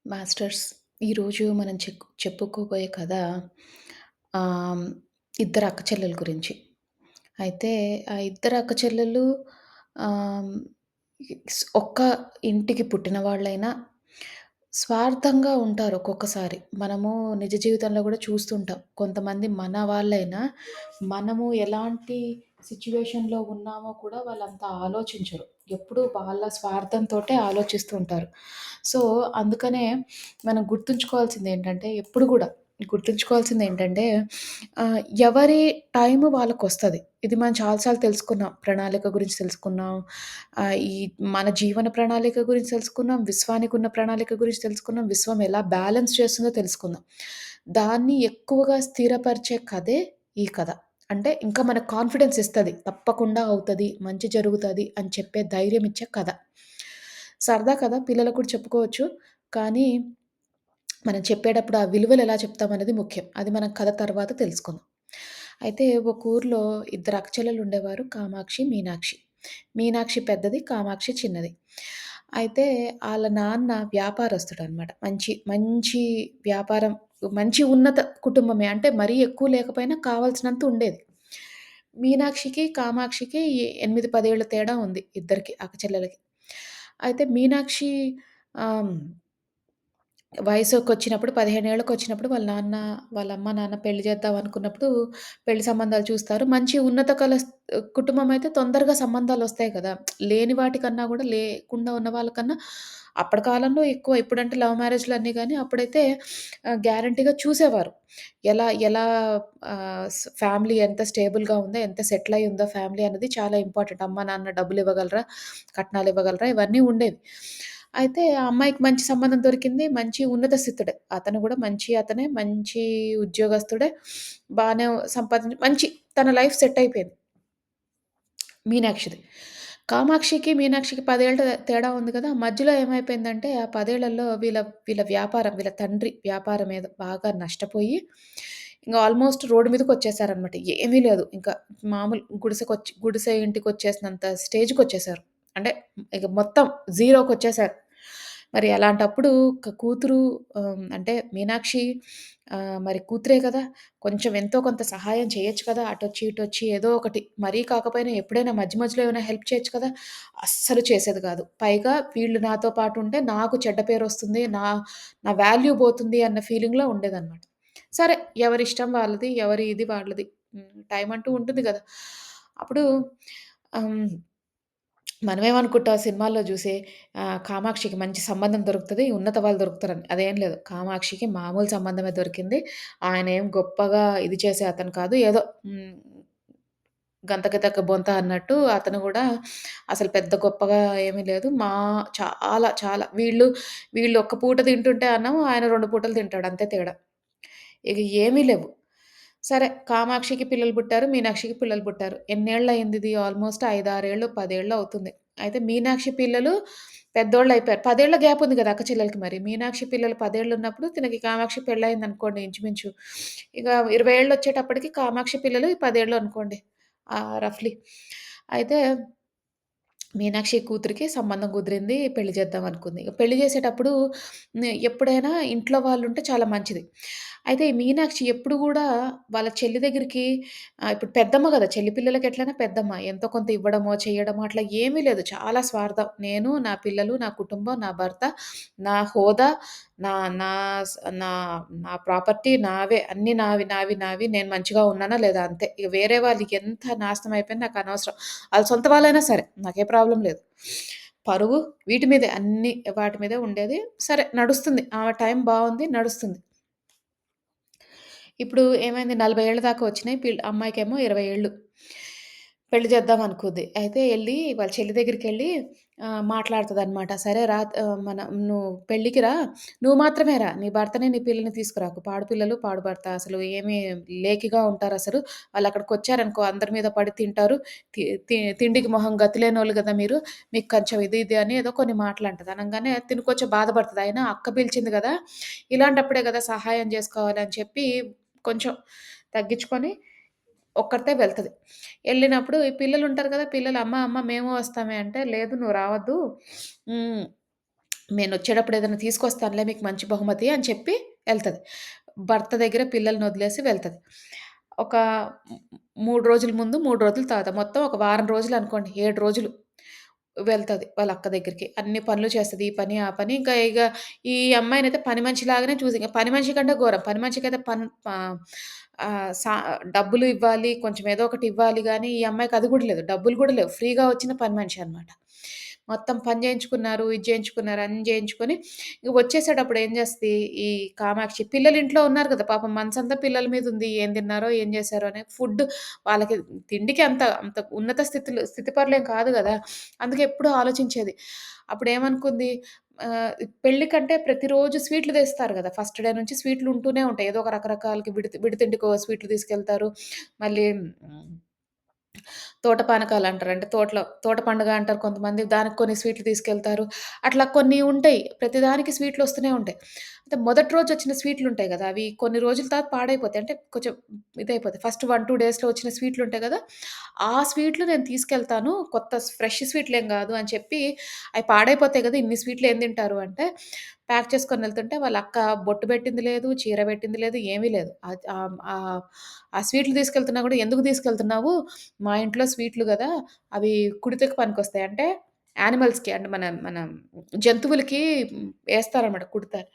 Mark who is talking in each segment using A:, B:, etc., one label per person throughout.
A: Masters ఈరోజు మనం చెప్పుకోబోయే కథ ఆహ్, ఇద్దరు అక్కచెల్లెల గురించి. అయితే ఆ ఇద్దరు అక్కచెల్లెలు ఆహ్, ఒక్క ఇంటికి పుట్టిన వాళ్ళైనా స్వార్థంగా ఉంటారు ఒక్కొక్కసారి. మనము నిజ జీవితంలో గూడా చూస్తుంటాం. కొంతమంది మన వాళ్ళైనా మనము ఎలాంటి సిట్యుయేషన్‌లో ఉన్నామో కూడా వాళ్ళంత ఆలోచించరు. ఎప్పుడూ వాళ్ళ స్వార్థంతోటే ఆలోచిస్తూ ఉంటారు. సో, అందుకనే మనం గుర్తుంచుకోవాల్సిందేంటంటే ఎప్పుడు గూడా గుర్తుంచుకోవాల్సిందేంటంటే ఆహ్, ఎవరి టైము వాళ్ళకొస్తది. ఇది మనం చాలా సార్లు తెలుసుకున్నాం. ప్రణాళిక గురించి తెలుసుకున్నాం. ఈ మన జీవన ప్రణాళిక గురించి తెలుసుకున్నాం. విశ్వానికున్న ప్రణాళిక గురించి తెలుసుకున్నాం. విశ్వం ఎలా బ్యాలెన్స్ చేస్తుందో తెలుసుకుందాం. దాన్ని ఎక్కువగా స్థిరపరిచే కథే ఈ కథ. అంటే ఇంకా మనకు కాన్ఫిడెన్స్ ఇస్తది. తప్పకుండా అవుతది, మంచి జరుగుతది అని చెప్పే ధైర్యం ఇచ్చే కథ. సరదా కథ పిల్లలకు కూడా చెప్పుకోవచ్చు. కానీ మనం చెప్పేటప్పుడు ఆ విలువలు ఎలా చెప్తామనేది ముఖ్యం. అది మనం కథ తర్వాత తెలుసుకుందాం. అయితే ఒక ఊర్లో ఇద్దరు అక్కచెల్లెలుండేవారు. కామాక్షి, మీనాక్షి. మీనాక్షి పెద్దది, కామాక్షి చిన్నది. అయితే ఆళ్ళ నాన్న వ్యాపారస్తుడనమాట. మంచి మంచి వ్యాపారం మంచి ఉన్నత కుటుంబమే. అంటే మరీ ఎక్కువ లేకపోయినా కావాల్సినంత ఉండేది. మీనాక్షికి, కామాక్షికి 8, 10 ఏళ్ల తేడా ఉంది ఇద్దరికి అక్కచెల్లెలకి. అయితే మీనాక్షి ఆహ్ వయసుకొచ్చినప్పుడు 15 ఏళ్ళకొచ్చినప్పుడు వాళ్ళ అమ్మ, నాన్న పెళ్లి చేద్దాం అనుకున్నప్పుడు పెళ్లి సంబంధాలు చూస్తారు. మంచి ఉన్నత కుటుంబం అయితే తొందరగా సంబంధాలొస్తాయి కదా! లేని వాటికన్నా గూడా లేకుండా ఉన్న వాళ్ళకన్నా అప్పటి కాలంలో ఎక్కువ ఇప్పుడంటే లవ్ మ్యారేజ్‌లన్నీ గాని అప్పుడైతే గ్యారంటీగా చూసేవారు. ఎలా ఎలా ఫ్యామిలీ ఎంత స్టేబుల్‌గా ఉందో, ఎంత సెటిల్ అయ్యి ఉందో ఫ్యామిలీ అనేది చాలా ఇంపార్టెంట్. అమ్మ, నాన్న డబ్బులివ్వగలరా? కట్నాలివ్వగలరా? ఇవన్నీ ఉండేవి. అయితే ఆ అమ్మాయికి మంచి సంబంధం దొరికింది. మంచి ఉన్నత స్థితుడే. అతను గూడా మంచి అతనే. మంచి ఉద్యోగస్తుడే. బానే మంచి తన లైఫ్ సెట్ అయిపోయింది. మీనాక్షిది. కామాక్షికి, మీనాక్షికి 10 ఏళ్ల తేడా ఉంది కదా! మధ్యలో ఏమైపోయిందంటే ఆ 10 ఏళ్లలో వీళ్ళ వ్యాపారం వీళ్ళ తండ్రి వ్యాపారం ఏదో బాగా నష్టపోయి ఇంగ ఆల్‌మోస్ట్ రోడ్డు మీదకొచ్చేసారనమాట. ఏమీ లేదు. ఇంకా మామూలు గుడిసె ఇంటికొచ్చేసినంత స్టేజ్‌కొచ్చేసారు. అంటే ఇక మొత్తం జీరోకొచ్చేసారు. మరి అలాంటప్పుడు కూతురు అంటే మీనాక్షి మరి కూతురే కదా! కొంచెం ఎంతో కొంత సహాయం చేయొచ్చు కదా! అటొచ్చి, ఇటొచ్చి ఏదో ఒకటి. మరీ కాకపోయినా ఎప్పుడైనా మధ్య మధ్యలో ఏమైనా హెల్ప్ చేయొచ్చు కదా! అస్సలు చేసేది కాదు. పైగా వీళ్ళు నాతో పాటు ఉంటే నాకు చెడ్డ పేరొస్తుంది. నా వాల్యూ పోతుంది అన్న ఫీలింగ్‌లో ఉండేదనమాట. సరే ఎవరిష్టం వాళ్ళది. ఎవరి ఇది వాళ్ళది. టైం అంటూ ఉంటుంది గదా! అప్పుడు హ్మ్. మనమేమనుకుంటాం సినిమాల్లో జూసి కామాక్షికి మంచి సంబంధం దొరుకుతది. ఉన్నత వాళ్ళు దొరుకుతారని. అదేం లేదు. కామాక్షికి మామూలు సంబంధమే దొరికింది. ఆయనేం గొప్పగా ఇది చేసే అతను కాదు. ఏదో గంతకి తగ్గ బొంత అన్నట్టు అతను గూడా అసలు పెద్ద గొప్పగా ఏమీ లేదు. చాలా చాలా వీళ్ళు ఒక్క పూట తింటుంటే అన్నం ఆయన 2 పూటలు తింటాడు అంతే తేడా. ఇక ఏమీ లేవు. సరే కామాక్షికి పిల్లలు పుట్టారు. మీనాక్షికి పిల్లలు పుట్టారు. ఎన్నేళ్లయిందిది ఆల్‌మోస్ట్ 5, 6 ఏళ్ళు, 10 ఏళ్ళు అవుతుంది. అయితే మీనాక్షి పిల్లలు పెద్దోళ్ళయిపోయారు. 10 ఏళ్ల గ్యాప్ ఉంది గదా! అక్క చెల్లెలకి మరి. మీనాక్షి పిల్లలు 10 ఏళ్లున్నప్పుడు తినకి కామాక్షి పెళ్లయిందనుకోండి ఇంచుమించు. ఇక 20 ఏళ్ళొచ్చేటప్పటికి కామాక్షి పిల్లలు 10 ఏళ్ళు అనుకోండి. రఫ్‌లీ. అయితే మీనాక్షి కూతురికి సంబంధం కుదిరింది. పెళ్లి చేద్దాం అనుకుంది. ఇగ పెళ్లి చేసేటప్పుడు ఎప్పుడైనా ఇంట్లో వాళ్ళుంటే చాలా మంచిది. అయితే ఈ మీనాక్షి ఎప్పుడు గూడా వాళ్ళ చెల్లి దగ్గరికి ఇప్పుడు పెద్దమ్మ గదా! చెల్లి పిల్లలకి ఎట్లైనా పెద్దమ్మ. ఎంతో కొంత ఇవ్వడమో, చేయడమో అట్లా ఏమీ లేదు. చాలా స్వార్థం. నేను, నా పిల్లలు, నా కుటుంబం, నా భర్త, నా హోదా, నా నా స్ నా నా ప్రాపర్టీ నావే. అన్నీ నావి, నావి, నావి. నేను మంచిగా ఉన్నానా లేదా అంతే. ఇక వేరే వాళ్ళు ఎంత నాశనం అయిపోయినా నాకనవసరం. ఆళ్ళ సొంత వాళ్ళైనా సరే నాకే ప్రాబ్లమ్ లేదు. పరువు వీటి మీదే అన్నీ వాటి మీదే ఉండేది. సరే నడుస్తుంది. ఆమె టైం బావుంది. నడుస్తుంది. ఇప్పుడు ఏమైంది 40 ఏళ్ల దాకా వచ్చినాయి. అమ్మాయికేమో 20 ఏళ్ళు. పెళ్లి చేద్దాం అనుకుంది. అయితే వాళ్ళ చెల్లి దగ్గరికెళ్ళి మాట్లాడుతదనమాట. "సరే రా నువ్వు పెళ్ళికి రా. నువ్వు మాత్రమే రా. నీ భర్తని, నీ పిల్లల్ని తీసుకురాకు. పాడు పిల్లలు, పాడు భర్త. అసలు ఏమి లేకిగా ఉంటారసలు. వాళ్ళక్కడికొచ్చారనుకో అందరి మీద పడి తింటారు. తి తి తిండికి మొహం గతి లేనోళ్ళు గదా మీరు. మీకు కొంచెం ఇది, ఇది" అని ఏదో కొన్ని మాటలంటది. అనంగానే తిను కొంచెం బాధపడతది. అయినా అక్క పిలిచింది గదా! ఇలాంటప్పుడే గదా సహాయం జేసుకోవాలి అని చెప్పి కొంచెం తగ్గించుకొని ఒక్కతే వెళ్తది. ఎళ్ళినప్పుడు ఈ పిల్లలుంటారు కదా! పిల్లలు "అమ్మ, అమ్మ మేము వస్తామే" అంటే, "లేదు నువ్వు రావద్దు. హ్మ్. నేనొచ్చేటప్పుడు ఏదైనా తీసుకొస్తానులే మీకు మంచి బహుమతి అని చెప్పి ఎళ్తది. భర్త దగ్గర పిల్లల్నొదిలేసి వెళ్తది. ఒక మ్ 3 రోజుల ముందు, 3 రోజుల తర్వాత మొత్తం ఒక వారం రోజులనుకోండి. 7 రోజులు వెళ్తది వాళ్ళ అక్క దగ్గరికి. అన్ని పనులు చేస్తది. ఈ పని, ఆ పని. ఇక ఈ అమ్మాయినైతే పని మనిషిలాగానే చూసి ఇంక పని మనిషి కంటే ఘోరం. పని మనిషికైతే ఆహ్, ఆహ్, సా డబ్బులు ఇవ్వాలి, కొంచెం ఏదో ఒకటి ఇవ్వాలి గానీ, ఈ అమ్మాయికి అది గూడా లేదు. డబ్బులు గూడా లేవు. ఫ్రీగా వచ్చిన పని మనిషి అన్నమాట. మొత్తం పని చేయించుకున్నారు, ఇది చేయించుకున్నారు, అన్ని చేయించుకొని ఇగ వచ్చేసేటప్పుడు ఏం చేస్తది, ఈ కామాక్షి పిల్లలు ఇంట్లో ఉన్నారు కదా! పాపం మనసంతా పిల్లల మీద ఉంది. ఏం తిన్నారో, ఏం చేశారో అని ఫుడ్ వాళ్ళకి తిండికి అంత అంత ఉన్నత స్థితిపరులేం కాదు గదా! అందుకే ఎప్పుడూ ఆలోచించేది. అప్పుడేమనుకుంది పెళ్లి కంటే ప్రతిరోజు స్వీట్లు తెస్తారు గదా! ఫస్ట్ డే నుంచి స్వీట్లు ఉంటూనే ఉంటాయి. ఏదో ఒక రకరకాలకి విడితిండికో స్వీట్లు తీసుకెళ్తారు. మళ్ళీ తోట పానకాలంటారు. అంటే తోట పండుగ అంటారు కొంతమంది. దానికి కొన్ని స్వీట్లు తీసుకెళ్తారు. అట్లా కొన్ని ఉంటాయి. ప్రతిదానికి స్వీట్‌లొస్తూనే ఉంటాయి. అయితే మొదటి రోజొచ్చిన స్వీట్లుంటాయి గదా! అవి కొన్ని రోజుల తర్వాత పాడైపోతాయి. అంటే కొంచెం ఇదయిపోతాయి. ఫస్ట్ 1, 2 డేస్‌లో వచ్చిన స్వీట్లుంటాయి గదా! ఆ స్వీట్లు నేను తీసుకెళ్తాను. కొత్త ఫ్రెష్ స్వీట్‌లేం గాదు అని చెప్పి, అయి పాడైపోతాయి గదా! ఇన్ని స్వీట్లు ఏం తింటారు అంటే, ప్యాక్ చేసుకొనెళ్తుంటే వాళ్ళ అక్క బొట్టు పెట్టింది లేదు, చీర పెట్టింది లేదు, ఏమీ లేదు. ఆ స్వీట్లు తీసుకెళ్తున్నా గూడా ఎందుకు తీసుకెళ్తున్నావు? మా ఇంట్లో స్వీట్లు గదా! అవి కుడితకి పనికొస్తాయి. అంటే యానిమల్స్‌కి అంటే మన జంతువులకి ఏస్తారనమాట కుడతారు.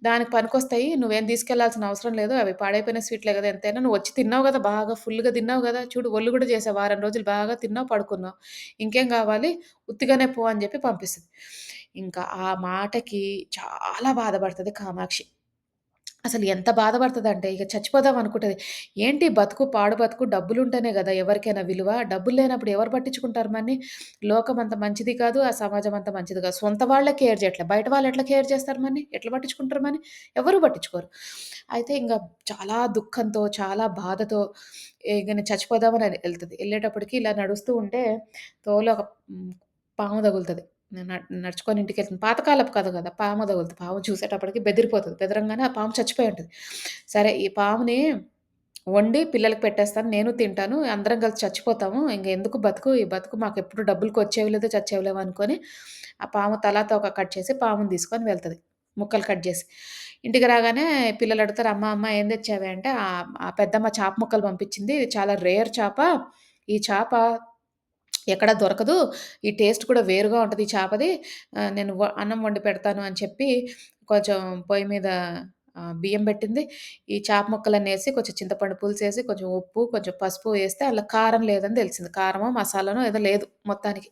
A: దానికి పనికొస్తాయి. నువ్వేం తీసుకెళ్లాల్సిన అవసరం లేదు. అవి పాడైపోయిన స్వీట్లే గదా! ఎంతైనా నువ్వొచ్చి తిన్నావు గదా! బాగా ఫుల్‌గా తిన్నావు గదా! చూడు ఒళ్ళు గూడా చేసావు. వారం రోజులు బాగా తిన్నావు, పడుకున్నావు. ఇంకేం గావాలి? ఉత్తిగానే పో అని జెప్పి పంపిస్తది. ఇంకా ఆ మాటకి చాలా బాధపడతది కామాక్షి. అసలు ఎంత బాధపడతదంటే ఇక చచ్చిపోదాం అనుకుంటది. ఏంటి బతుకు, పాడు బతుకు డబ్బులుంటేనే గదా! ఎవరికైనా విలువ. డబ్బులు లేనప్పుడు ఎవరు పట్టించుకుంటారు మన్ని? లోకం అంత మంచిది కాదు. ఆ సమాజం అంత మంచిది కాదు. సొంత వాళ్ళే కేర్ చేయట్లే. బయట వాళ్ళు ఎట్లా కేర్ చేస్తారు మన్ని? ఎట్లా పట్టించుకుంటారు మన్ని? ఎవరు పట్టించుకోరు. అయితే ఇంగ చాలా దుఃఖంతో, చాలా బాధతో ఇగ నేను చచ్చిపోదామని ఎళ్తది. ఎళ్ళేటప్పటికి ఇలా నడుస్తూ ఉంటే తోవలో ఒక పాము తగులుతది. నడుచుకొని ఇంటికెళ్తుంది. పాతకాలపు కథ గదా! పాము తగులుతది. పాము చూసేటప్పటికి బెదిరిపోతది. బెదరంగానే ఆ పాము చచ్చిపోయి ఉంటది. సరే ఈ పాముని వండి పిల్లలకి పెట్టేస్తాను. నేను తింటాను. అందరం కలిసి చచ్చిపోతాము. ఇంగెందుకు బతుకు, ఈ బతుకు మాకెప్పుడు డబ్బులకొచ్చేవి లేదు, చచ్చేవి లేవు అనుకోని ఆ పాము తలా, తోక కట్ చేసి పాముని తీసుకొని వెళ్తది. ముక్కలు కట్ జేసి. ఇంటికి రాగానే పిల్లలడుగుతారు, "అమ్మ, అమ్మ ఏం తెచ్చావే?" అంటే ఆ పెద్దమ్మ చాప ముక్కలు పంపించింది. ఇది చాలా రేర్ చాప. ఈ చాప ఎక్కడ దొరకదు. ఈ టేస్ట్ కూడా వేరుగా ఉంటది ఈ చేపది. నేను అన్నం వండి పెడతాను అని చెప్పి కొంచెం పొయ్యి మీద బియ్యం పెట్టింది. ఈ చేప ముక్కలన్నేసి కొంచెం చింతపండు పులుసేసి, కొంచెం ఉప్పు, కొంచెం పసుపు వేస్తే అందులో కారం లేదని తెలిసింది. కారమో, మసాలానో ఏదో లేదు మొత్తానికి.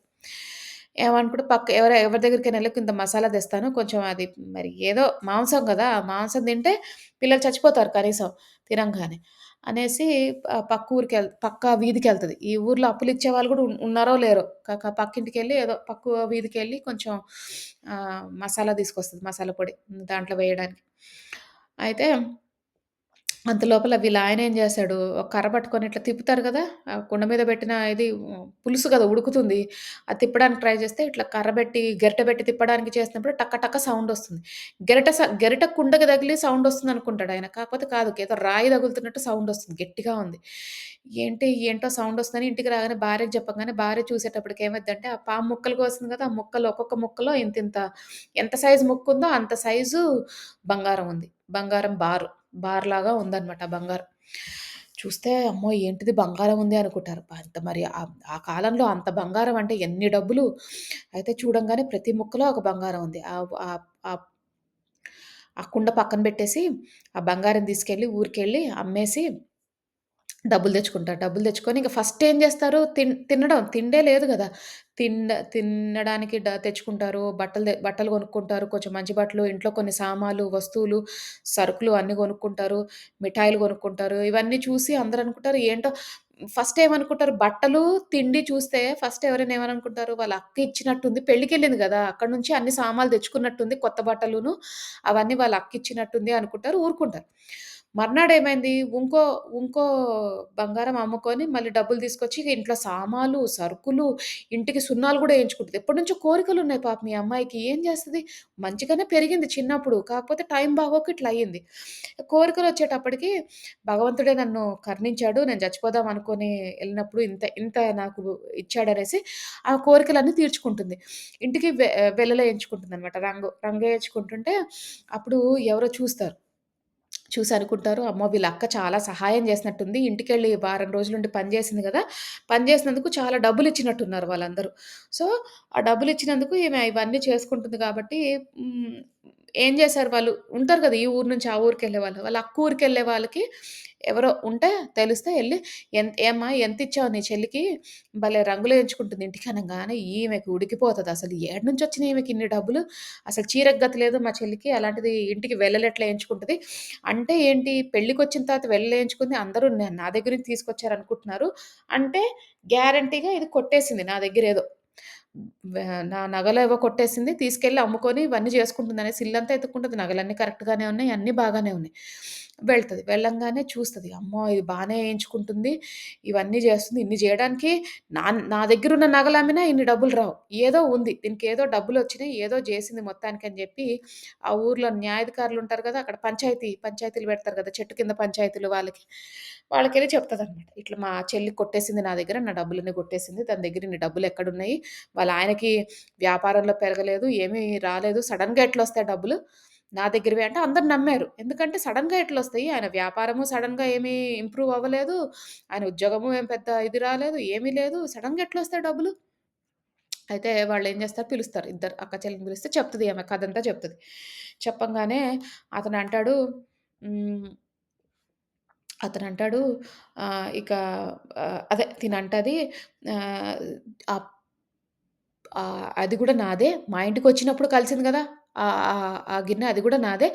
A: ఏమనుకుంటే ఎవరి దగ్గరికైనా ఎళ్లి ఇంత మసాలా తెస్తాను. కొంచెం అది మరి ఏదో మాంసం గదా! మాంసం తింటే పిల్లలు చచ్చిపోతారు కనీసం తినంగానే. అనేసి పక్క వీధికెళ్తది. ఈ ఊర్లో అప్పులిచ్చే వాళ్ళు గూడా ఉన్నారో లేరో పక్కింటికెళ్ళి ఏదో పక్క వీధికెళ్ళి కొంచెం మసాలా తీసుకొస్తది. మసాలా పొడి దాంట్లో వేయడానికి. అయితే అంత లోపల వీళ్ళ ఆయనేం జేశాడు, ఒక కర్ర పట్టుకొని ఇట్లా తిప్పుతారు గదా! కుండ మీద పెట్టిన ఇది పులుసు గదా! ఉడుకుతుంది. అది తిప్పడానికి ట్రై చేస్తే ఇట్లా కర్ర బెట్టి, గరిటె బెట్టి తిప్పడానికి చేసినప్పుడు టక టక సౌండొస్తుంది. గరిటె కుండకి తగిలి సౌండొస్తుందనుకుంటాడాయన. కాకపోతే కాదు. ఏదో రాయి తగులుతున్నట్టు సౌండొస్తుంది. గట్టిగా ఉంది. ఏంటో సౌండొస్తుందని ఇంటికి రాగానే భార్యకి చెప్పంగానే భార్య చూసేటప్పటికి ఏమైద్దంటే, ఆ పాము ముక్కలు కోసింది గదా! ఆ ముక్కలు ఒక్కొక్క ముక్కలో ఎంత సైజు ముక్కుందో అంత సైజు బంగారం ఉంది. బంగారం బార్‌లాగా ఉందన్నమాట ఆ బంగారం. చూస్తే అమ్మో! ఏంటిది బంగారం ఉంది అనుకుంటారు. అంత మరి ఆ కాలంలో అంత బంగారం అంటే ఎన్ని డబ్బులు. అయితే చూడంగానే ప్రతి ముక్కలో ఒక బంగారం ఉంది. ఆహ్, ఆహ్, ఆ కుండ పక్కన పెట్టేసి, ఆ బంగారం తీసుకెళ్ళి ఊరికెళ్ళి అమ్మేసి డబ్బులు తెచ్చుకుంటారు. డబ్బులు తెచ్చుకొని ఇంక ఫస్ట్ ఏం జేస్తారు తినడం. తిండే లేదు గదా! తినడానికి తెచ్చుకుంటారు. బట్టలు కొనుక్కుంటారు. కొంచెం మంచి బట్టలు, ఇంట్లో కొన్ని సామాన్లు, వస్తువులు, సరుకులు అన్నీ కొనుక్కుంటారు. మిఠాయిలు కొనుక్కుంటారు. ఇవన్నీ చూసి అందరూ అనుకుంటారు ఏంటో ఫస్ట్ ఏమనుకుంటారు బట్టలు, తిండి చూస్తే ఫస్ట్ ఎవరైనా ఏమననుకుంటారు వాళ్ళ అక్క ఇచ్చినట్టుంది. పెళ్ళికెళ్ళింది గదా! అక్కడి నుంచి అన్ని సామాన్లు తెచ్చుకున్నట్టుంది. కొత్త బట్టలును అవన్నీ వాళ్ళ అక్క ఇచ్చినట్టుంది అనుకుంటారు. ఊరుకుంటారు. మర్నాడేమైంది ఇంకో బంగారం అమ్ముకొని మళ్ళీ డబ్బులు తీసుకొచ్చి ఇక ఇంట్లో సామాలు, సరుకులు, ఇంటికి సున్నాలు గూడా ఏయించుకుంటది. ఎప్పటినుంచో కోరికలున్నాయి పాపం ఈ అమ్మాయికి. ఏం జేస్తది? మంచిగానే పెరిగింది చిన్నప్పుడు. కాకపోతే టైం బాగోక ఇట్లా అయ్యింది. కోరికలొచ్చేటప్పటికి భగవంతుడే నన్ను కరుణించాడు. నేను చచ్చిపోదాం అనుకోని ఎళ్ళినప్పుడు ఇంత ఇంత నాకు ఇచ్చాడనేసి ఆ కోరికలన్నీ తీర్చుకుంటుంది. ఇంటికి వెల్లలేయించుకుంటుందనమాట. రంగేయించుకుంటుంటే అప్పుడు ఎవరో చూస్తారు. చూసి అనుకుంటారు, అమ్మో! వీళ్ళ అక్క చాలా సహాయం చేసినట్టుంది. ఇంటికెళ్ళి వారం రోజులుండి పని చేసింది గదా! పని చేసినందుకు చాలా డబ్బులిచ్చినట్టున్నారు వాళ్ళందరూ. సో, ఆ డబ్బులిచ్చినందుకు ఈమె ఇవన్నీ చేసుకుంటుంది కాబట్టి హ్మ్, ఏం చేశారు వాళ్ళు ఉంటారు గదా! ఈ ఊరు నుంచి ఆ ఊరికెళ్ళేవాళ్ళు. వాళ్ళ అక్క ఊరికెళ్ళే వాళ్ళకి ఎవరో ఉంటే తెలిస్తే ఎళ్లి "ఏమ్మా ఎంతిచ్చావు నీ చెల్లికి? భలే రంగులేయించుకుంటుంది ఇంటికి" అనంగానే ఈమెకు ఉడికిపోతదసలు. ఏడ్నుంచొచ్చినాయి ఈమెకిన్ని డబ్బులు? అసలు చీరకు గతి లేదు మా చెల్లికి. అలాంటిది ఇంటికి వెల్లలెట్లా ఏయించుకుంటది? అంటే ఏంటి పెళ్ళికొచ్చిన తర్వాత వెళ్ళేయించుకుంది అందరూ నా దగ్గర నుంచి తీసుకొచ్చారనుకుంటున్నారు. అంటే గ్యారంటీగా ఇది కొట్టేసింది నా దగ్గరేదో. వే నా నగలేవో కొట్టేసింది. తీసుకెళ్ళి అమ్ముకొని ఇవన్నీ చేసుకుంటుందనేసి ఇల్లంతా ఎతుక్కుంటది. నగలన్నీ కరెక్ట్‌గానే ఉన్నాయి. అన్నీ బాగానే ఉన్నాయి. వెళ్తది. వెళ్ళంగానే చూస్తది. అమ్మో! ఇది బానే ఏయించుకుంటుంది. ఇవన్నీ చేస్తుంది. ఇన్ని చేయడానికి నా నా దగ్గరున్న నగలమ్మినా ఇన్ని డబ్బులు రావు. ఏదో ఉంది. దీనికేదో డబ్బులొచ్చినాయి. ఏదో జేసింది మొత్తానికని జెప్పి, ఆ ఊర్లో న్యాయాధికారులుంటారు గదా! అక్కడ పంచాయతీలు పెడతారు గదా! చెట్టు కింద పంచాయతీలు వాళ్ళకెళ్ళి చెప్తదనమాట. ఇట్లా మా చెల్లి కొట్టేసింది నా దగ్గర. నా డబ్బులన్నీ కొట్టేసింది. తన దగ్గర ఇన్ని డబ్బులెక్కడున్నాయి? వాళ్ళ ఆయనకి వ్యాపారంలో పెరగలేదు. ఏమీ రాలేదు. సడెన్‌గా ఎట్లొస్తాయి డబ్బులు? నా దగ్గరవే అంటే అందరూ నమ్మారు. ఎందుకంటే సడెన్‌గా ఎట్లొస్తాయి? ఆయన వ్యాపారము సడెన్‌గా ఏమీ ఇంప్రూవ్ అవ్వలేదు. ఆయన ఉద్యోగము ఏం పెద్ద ఇది రాలేదు. ఏమీ లేదు. సడెన్‌గా ఎట్లొస్తాయి డబ్బులు? అయితే వాళ్ళేం జేస్తారు పిలుస్తారు. ఇద్దరు అక్క చెల్లిని పిలిస్తే చెప్తది ఆమె కథంతా చెప్తది. చెప్పంగానే అతనంటాడు హ్మ్. అతనంటాడు ఇక అదే తినంటది ఆహ్, అప్ అది గూడా నాదే. మా ఇంటికొచ్చినప్పుడు కలిసింది గదా! ఆ గిన్నె అది గూడా నాదే.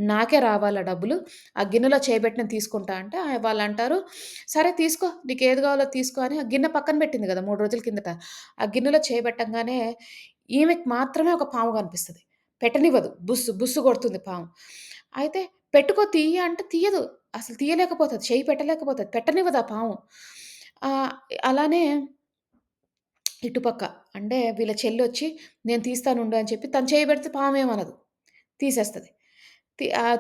A: నాకే రావాలా డబ్బులు. ఆ గిన్నెలో చేయబెట్టి నేను తీసుకుంటా అంటే వాళ్ళంటారు, "సరే తీసుకో. నీకేది గావాలో తీసుకో" అని ఆ గిన్నె పక్కన పెట్టింది గదా! 3 రోజుల కిందట. ఆ గిన్నెలో చేయబెట్టంగానే ఈమెకి మాత్రమే ఒక పాము కనిపిస్తది. పెట్టనివ్వదు. బుస్సు బుస్సు కొడుతుంది పాము. అయితే పెట్టుకో తీయి అంటే తీయదు. అసలు తీయలేకపోతది. చెయ్యి పెట్టలేకపోతది. పెట్టనివ్వదు ఆ పాము. ఆహ్, అలానే ఇటుపక్క అంటే వీళ్ళ చెల్లొచ్చి "నేను తీస్తానుండు" అని చెప్పి తను చేయి పెడితే పామేమనదు. తీసేస్తది.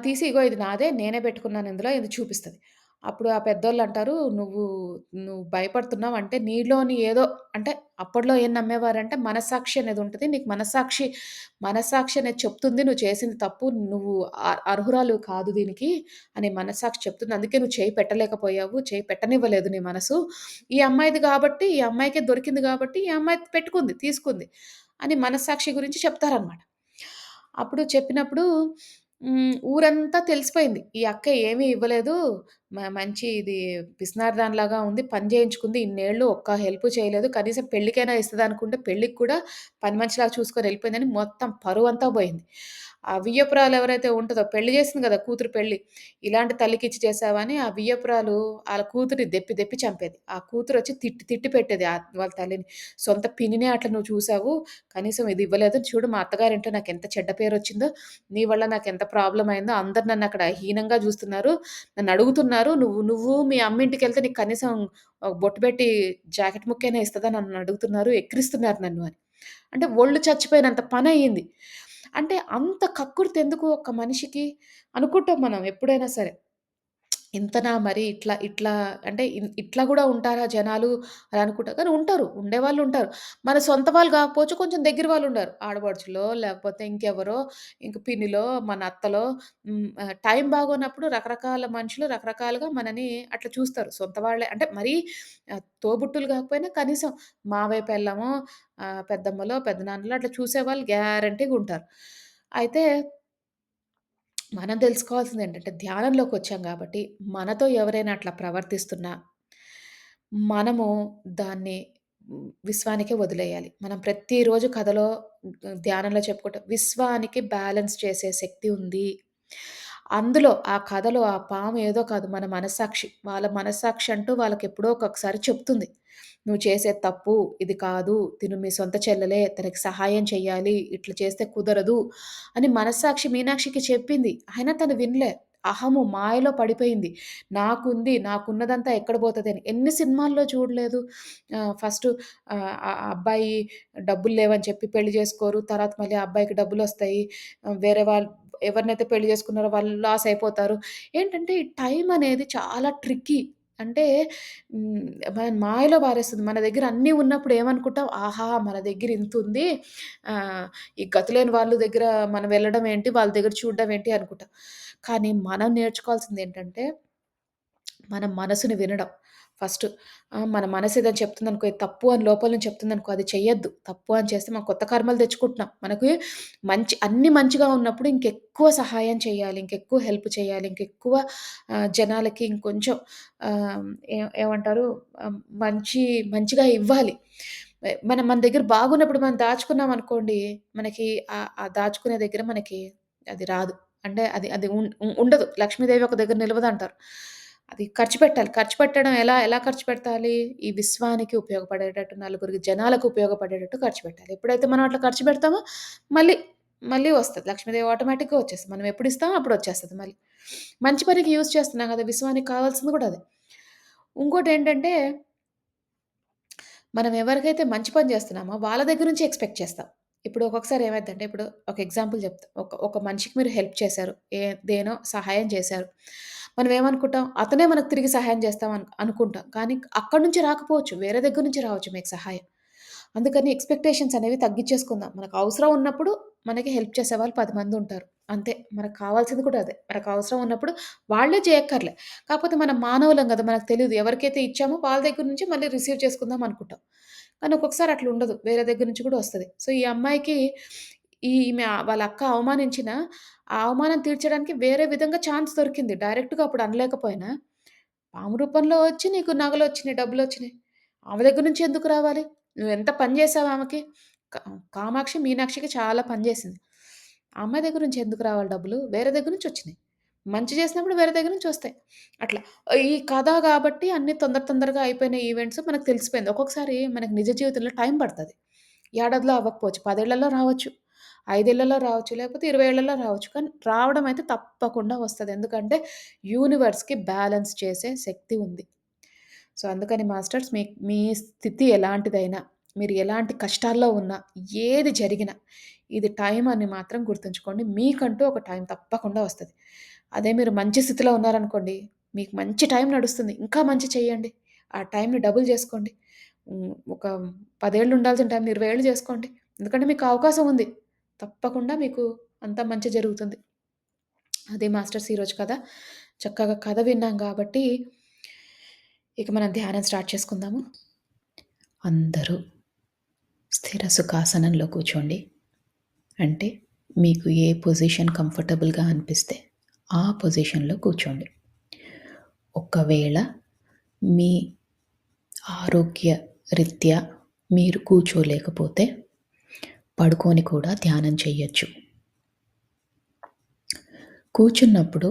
A: తీసి "ఇగో ఇది నాదే. నేనే పెట్టుకున్నాను ఇందులో" ఇది చూపిస్తది. అప్పుడు ఆ పెద్దోళ్ళంటారు, నువ్వు భయపడుతున్నావంటే నీలోని ఏదో" అంటే అప్పట్లో ఏం నమ్మేవారంటే మనస్సాక్షి అనేదుంటది. నీకు మనస్సాక్షి అనేది చెప్తుంది నువ్వు చేసింది తప్పు. నువ్వు అర్హురాలు కాదు దీనికి అని మనస్సాక్షి చెప్తుంది. అందుకే నువ్వు చేయి పెట్టలేకపోయావు. చేయి పెట్టనివ్వలేదు నీ మనసు. ఈ అమ్మాయిది కాబట్టి, ఈ అమ్మాయికే దొరికింది కాబట్టి, ఈ అమ్మాయి పెట్టుకుంది, తీసుకుంది అని మనస్సాక్షి గురించి చెప్తారనమాట. అప్పుడు చెప్పినప్పుడు ఊరంతా తెలిసిపోయింది. ఈ అక్క ఏమీ ఇవ్వలేదు. మంచి ఇది పిసినారి దానిలాగా ఉంది. పని చేయించుకుంది ఇన్నేళ్ళు ఒక్క హెల్ప్ చేయలేదు. కనీసం పెళ్ళికైనా ఇస్తదనుకుంటే పెళ్ళికి కూడా పని మనిషిలాగా చూసుకొని ఎళ్ళిపోయిందని మొత్తం పరువంతా పోయింది. ఆ వియ్యపురాలు ఎవరైతే ఉంటదో పెళ్లి చేసింది గదా! కూతురు పెళ్లి. ఇలాంటి తల్లికిచ్చి చేశావా అని ఆ వియ్యపురాలు ఆళ్ళ కూతురిని దెప్పి దెప్పి చంపేది. ఆ కూతురొచ్చి తిట్టి తిట్టి పెట్టేది వాళ్ళ తల్లిని. సొంత పిన్నినే అట్లా నువ్వు చూసావు. కనీసం ఇది ఇవ్వలేదు. చూడు మా అత్తగారింట్లో నాకెంత చెడ్డ పేరొచ్చిందో. నీ వల్ల నాకెంత ప్రాబ్లమ్ అయిందో. అందరూ నన్నక్కడ హీనంగా జూస్తున్నారు. నన్నడుగుతున్నారు. నువ్వు నువ్వు మీ అమ్మింటికెళ్తే నీకు కనీసం బొట్టు పెట్టి జాకెట్ ముక్కైనా ఇస్తదా నన్నడుగుతున్నారు. ఎక్కిరిస్తున్నారు నన్ను అని. అంటే ఒళ్ళు చచ్చిపోయినంత పనయింది. అంటే అంత కక్కుర్తెందుకు ఒక్క మనిషికి అనుకుంటాం మనం ఎప్పుడైనా సరే. ఇంతనా మరి ఇట్లా అంటే ఇట్లా గూడా ఉంటారా జనాలు అని అనుకుంటా. కానీ ఉంటారు. ఉండేవాళ్ళుంటారు. మన సొంత వాళ్ళు గాకపోవచ్చు కొంచెం దగ్గర వాళ్ళుండారు. ఆడపడుచులో లేకపోతే ఇంకెవరో ఇంక పిన్నిలో, మన అత్తలో టైం బాగోనప్పుడు రకరకాల మనుషులు రకరకాలుగా మనని అట్లా చూస్తారు. సొంత వాళ్ళే అంటే మరీ తోబుట్టులు గాకపోయినా కనీసం మావయ్య పెళ్ళామో, పెద్దమ్మలో, పెద్దనాన్నలో అట్లా చూసేవాళ్ళు గ్యారంటీగుంటారు. అయితే మనం తెలుసుకోవాల్సిందేంటంటే ధ్యానంలోకొచ్చాం గాబట్టి, మనతో ఎవరైనా అట్లా ప్రవర్తిస్తున్నా, మనము దాన్ని విశ్వానికే వదిలేయాలి. మనం ప్రతిరోజు కథలో ధ్యానంలో చెప్పుకుంటాం. విశ్వానికి బ్యాలెన్స్ చేసే శక్తి ఉంది. అందులో ఆ కథలో ఆ పాము ఏదో కాదు మన మనస్సాక్షి. వాళ్ళ మనస్సాక్షి అంటూ వాళ్ళకెప్పుడో ఒకొక్కసారి చెప్తుంది. "నువ్వు చేసేది తప్పు. ఇది కాదు. తిను మీ సొంత చెల్లెలే. తనకి సహాయం చెయ్యాలి. ఇట్లా చేస్తే కుదరదు" అని మనస్సాక్షి మీనాక్షికి చెప్పింది. అయినా తను వినలే. అహము మాయలో పడిపోయింది. నాకున్నదంతా ఎక్కడ పోతదని. ఎన్ని సినిమాల్లో చూడలేదు. ఫస్టు ఆ అబ్బాయి డబ్బులు లేవని చెప్పి పెళ్లి చేసుకోరు. తర్వాత మళ్ళీ ఆ అబ్బాయికి డబ్బులొస్తాయి. వేరే వాళ్ళు ఎవరినైతే పెళ్లి చేసుకున్నారో వాళ్ళు లాస్ అయిపోతారు. ఏంటంటే ఈ టైం అనేది చాలా ట్రిక్కీ. అంటే హ్మ్. మనల్ని మాయలో పారేస్తుంది. మన దగ్గర అన్నీ ఉన్నప్పుడు ఏమనుకుంటాం, ఆహా! మన దగ్గర ఇంతుంది. ఈ గతిలేని వాళ్ళ దగ్గర మనం వెళ్ళడం ఏంటి, వాళ్ళ దగ్గర చూడడం ఏంటి అనుకుంటాం. కానీ మనం నేర్చుకోవాల్సిందేంటంటే, మన మనసుని వినడం. ఫస్ట్ మన మనసు ఏదైనా చెప్తుందనుకో, ఇది తప్పు అని లోపల నుంచి చెప్తుందనుకో, అది చెయ్యొద్దు. తప్పు అని చేస్తే మనం కొత్త కర్మలు తెచ్చుకుంటున్నాం. మనకి అన్నీ మంచిగా ఉన్నప్పుడు ఇంకెక్కువ సహాయం చేయాలి. ఇంకెక్కువ హెల్ప్ చేయాలి. ఇంకెక్కువ జనాలకి ఇంకొంచెం ఆహ్, ఏమంటారు మంచి మంచిగా ఇవ్వాలి. మన దగ్గర బాగున్నప్పుడు మనం దాచుకున్నామనుకోండి, మనకి ఆ దాచుకునే దగ్గర మనకి అది రాదు. అంటే అది అది ఉండదు. లక్ష్మీదేవి ఒక దగ్గర నిలవదంటారు. అది ఖర్చు పెట్టాలి. ఖర్చు పెట్టడం ఎలా ఖర్చు పెట్టాలి? ఈ విశ్వానికి ఉపయోగపడేటట్టు, నలుగురికి జనాలకు ఉపయోగపడేటట్టు ఖర్చు పెట్టాలి. ఎప్పుడైతే మనం అట్లా ఖర్చు పెడతామో మళ్ళీ, మళ్ళీ వస్తది. లక్ష్మీదేవి ఆటోమేటిక్‌గా వచ్చేస్తది. మనం ఎప్పుడిస్తామో అప్పుడొచ్చేస్తది మళ్ళీ. మంచి పనికి యూజ్ చేస్తున్నాం గదా! విశ్వానికి కావాల్సింది గూడా అదే. ఇంకోటేంటంటే మనం ఎవరికైతే మంచి పని జేస్తున్నామో వాళ్ళ దగ్గర నుంచి ఎక్స్‌పెక్ట్ చేస్తాం. ఇప్పుడు ఒక్కొక్కసారి ఏమైద్దంటే ఇప్పుడు ఒక ఎగ్జాంపుల్ చెప్తా. ఒక మనిషికి మీరు హెల్ప్ చేశారు. దేనో సహాయం చేశారు. మనం ఏమనుకుంటాం, అతనే మనకు తిరిగి సహాయం చేస్తాం అనుకుంటాం. కానీ అక్కడి నుంచి రాకపోవచ్చు. వేరే దగ్గర నుంచి రావచ్చు మీకు సహాయం. అందుకని ఎక్స్‌పెక్టేషన్స్ అనేవి తగ్గించేసుకుందాం. మనకు అవసరం ఉన్నప్పుడు మనకి హెల్ప్ చేసేవాళ్ళు 10 మందుంటారు. అంతే. మనకు కావాల్సింది కూడా అదే. మనకు అవసరం ఉన్నప్పుడు వాళ్ళే చేయక్కర్లే. కాకపోతే మనం మానవులం గదా! మనకు తెలీదు. ఎవరికైతే ఇచ్చామో వాళ్ళ దగ్గర నుంచి మళ్ళీ రిసీవ్ చేసుకుందాం అనుకుంటాం. కానీ ఒక్కొక్కసారి అట్లా ఉండదు. వేరే దగ్గర నుంచి కూడా వస్తది. సో, ఈ అమ్మాయికి ఈమె వాళ్ళ అక్క అవమానించినా, ఆ అవమానం తీర్చడానికి వేరే విధంగా ఛాన్స్ దొరికింది. డైరెక్ట్‌గా అప్పుడు అనలేకపోయినా, పాము రూపంలో వచ్చి నీకు నగలొచ్చినియి, డబ్బులొచ్చినియి. ఆమె దగ్గర నుంచి ఎందుకు రావాలి? నువ్వెంత పని చేశావు ఆమెకి? క కామాక్షి, మీనాక్షికి చాలా పని చేసింది. ఆ అమ్మాయి దగ్గర నుంచి ఎందుకు రావాలి డబ్బులు? వేరే దగ్గర నుంచి వచ్చినియి. మంచి చేసినప్పుడు వేరే దగ్గర నుంచి వస్తాయి. అట్లా. ఈ కథ కాబట్టి అన్నీ తొందరగా అయిపోయిన ఈవెంట్స్ మనకు తెలిసిపోయింది. ఒక్కొక్కసారి మనకు నిజ జీవితంలో టైం పడతది. ఏడాదిలో అవ్వకపోవచ్చు. 10 ఏళ్లలో రావచ్చు. 5 ఏళ్లలో రావచ్చు. లేకపోతే 20 ఏళ్లలో రావచ్చు. కానీ రావడం అయితే తప్పకుండా వస్తది. ఎందుకంటే యూనివర్స్‌కి బ్యాలెన్స్ చేసే శక్తి ఉంది. సో, అందుకని మాస్టర్స్ మీ స్థితి ఎలాంటిదైనా, మీరు ఎలాంటి కష్టాల్లో ఉన్నా, ఏది జరిగినా, ఇది టైం అని మాత్రం గుర్తుంచుకోండి. మీకంటూ ఒక టైం తప్పకుండా వస్తది. అదే మీరు మంచి స్థితిలో ఉన్నారనుకోండి, మీకు మంచి టైం నడుస్తుంది. ఇంకా మంచి చేయండి. ఆ టైంని డబుల్ చేసుకోండి. ఒక 10 ఏళ్ళు ఉండాల్సిన టైంని 20 ఏళ్ళు చేసుకోండి. ఎందుకంటే మీకు అవకాశం ఉంది. తప్పకుండా మీకు అంతా మంచి జరుగుతుంది. అది మాస్టర్స్ ఈరోజు కథ. చక్కగా కథ విన్నాం గాబట్టి, ఇక మనం ధ్యానం స్టార్ట్ చేసుకుందాము. అందరూ స్థిర సుఖాసనంలో కూర్చోండి. అంటే మీకు ఏ పొజిషన్ కంఫర్టబుల్‌గా అనిపిస్తే ఆ పొజిషన్‌లో కూర్చోండి. ఒకవేళ మీ ఆరోగ్య రీత్యా మీరు కూర్చోలేకపోతే పడుకొని కూడా ధ్యానం చేయొచ్చు. కూర్చున్నప్పుడు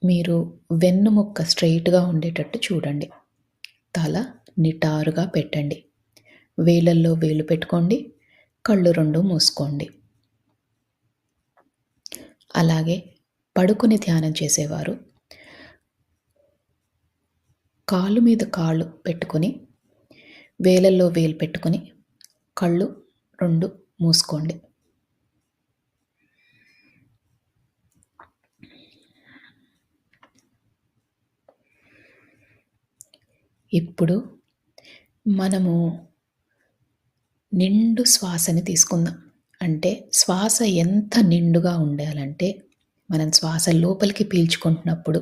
A: మీరు వెన్నుముక్క స్ట్రెయిట్‌గా ఉండేటట్టు చూడండి. తల నిటారుగా పెట్టండి. వేలల్లో వేలు పెట్టుకోండి. కళ్ళు 2 మూసుకోండి. అలాగే పడుకొని ధ్యానం చేసేవారు కాలు మీద కాళ్ళు పెట్టుకొని, వేలల్లో వేలు పెట్టుకొని, కళ్ళు 2 మూసుకోండి. ఇప్పుడు మనము నిండు శ్వాసని తీసుకుందాం. అంటే శ్వాస ఎంత నిండుగా ఉండాలంటే, మనం శ్వాస లోపలికి పీల్చుకుంటున్నప్పుడు,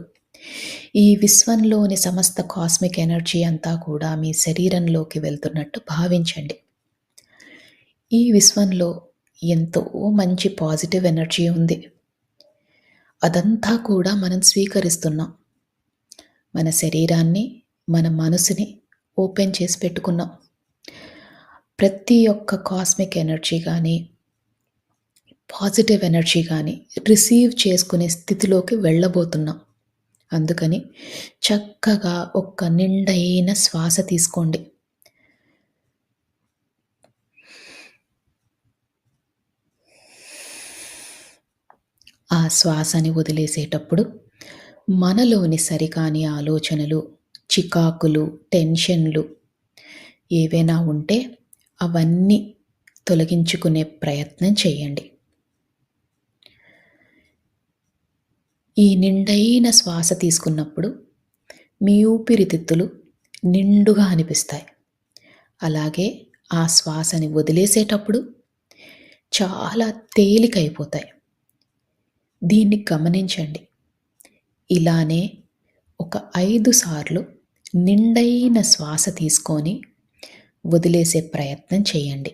A: ఈ విశ్వంలోని సమస్త కాస్మిక్ ఎనర్జీ అంతా కూడా మీ శరీరంలోకి వెళ్తున్నట్టు భావించండి. ఈ విశ్వంలో ఎంతో మంచి పాజిటివ్ ఎనర్జీ ఉంది. అదంతా కూడా మనం స్వీకరిస్తున్నాం. మన శరీరాన్ని, మన మనసుని ఓపెన్ చేసి పెట్టుకున్నాం. ప్రతి ఒక్క కాస్మిక్ ఎనర్జీ గానీ, పాజిటివ్ ఎనర్జీ గానీ రిసీవ్ చేసుకునే స్థితిలోకి వెళ్ళబోతున్నాం. అందుకని చక్కగా ఒక్క నిండైన శ్వాస తీసుకోండి. ఆ శ్వాసని వదిలేసేటప్పుడు మనలోని సరికాని ఆలోచనలు, చికాకులు, టెన్షన్‌లు ఏవైనా ఉంటే అవన్నీ తొలగించుకునే ప్రయత్నం చేయండి. ఈ నిండైన శ్వాస తీసుకున్నప్పుడు మీ ఊపిరితిత్తులు నిండుగా అనిపిస్తాయి. అలాగే ఆ శ్వాసని వదిలేసేటప్పుడు చాలా తేలికైపోతాయి. దీన్ని గమనించండి. ఇలానే ఒక 5 సార్లు నిండైన శ్వాస తీసుకొని వదిలేసే ప్రయత్నం చేయండి.